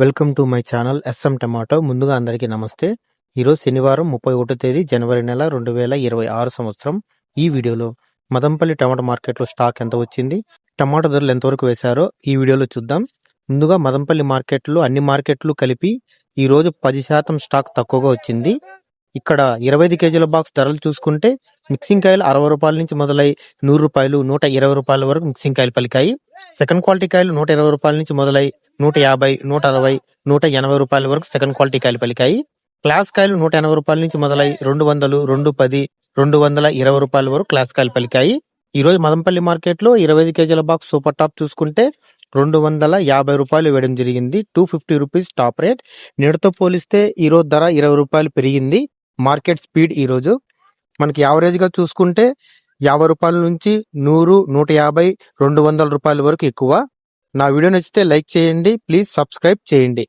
Welcome to my channel S M tomato. ముందుగా అందరికీ నమస్తే. ఈరోజు శనివారం 31 తేదీ జనవరి నెల 2026 సంవత్సరం. ఈ వీడియోలో మదంపల్లి టమాటో మార్కెట్లో స్టాక్ ఎంత వచ్చింది, టమాటో ధరలు ఎంతవరకు వేశారో ఈ వీడియోలో చూద్దాం. ముందుగా మదంపల్లి మార్కెట్లో అన్ని మార్కెట్లు కలిపి ఈ రోజు 10% స్టాక్ తక్కువగా వచ్చింది. ఇక్కడ 25 కేజీల బాక్స్ ధరలు చూసుకుంటే మిక్సింగ్ కాయలు 60 రూపాయల నుంచి మొదలై 100 రూపాయలు 120 రూపాయల వరకు మిక్సింగ్ కాయలు పలికాయి. సెకండ్ క్వాలిటీ కాయలు 120 రూపాయల నుంచి మొదలై 150, 160, 180 రూపాయల వరకు సెకండ్ క్వాలిటీ కాయలు పలికాయి. క్లాస్ కాయలు 180 రూపాయల నుంచి మొదలై 200, 210, 220 రూపాయల వరకు క్లాస్ కాయలు పలికాయి. ఈ రోజు మదంపల్లి మార్కెట్ లో 25 కేజీల బాక్స్ సూపర్ టాప్ చూసుకుంటే 250 రూపాయలు వేయడం జరిగింది. 250 రూపీస్ టాప్ రేట్. నేటితో పోలిస్తే ఈ రోజు ధర 20 రూపాయలు పెరిగింది. మార్కెట్ స్పీడ్ ఈ రోజు మనకి యావరేజ్ గా చూసుకుంటే 50 రూపాయల నుంచి 100, 150, 200 రూపాయల వరకు ఎక్కువ. నా వీడియో నచ్చితే లైక్ చేయండి, ప్లీజ్ సబ్స్క్రైబ్ చేయండి.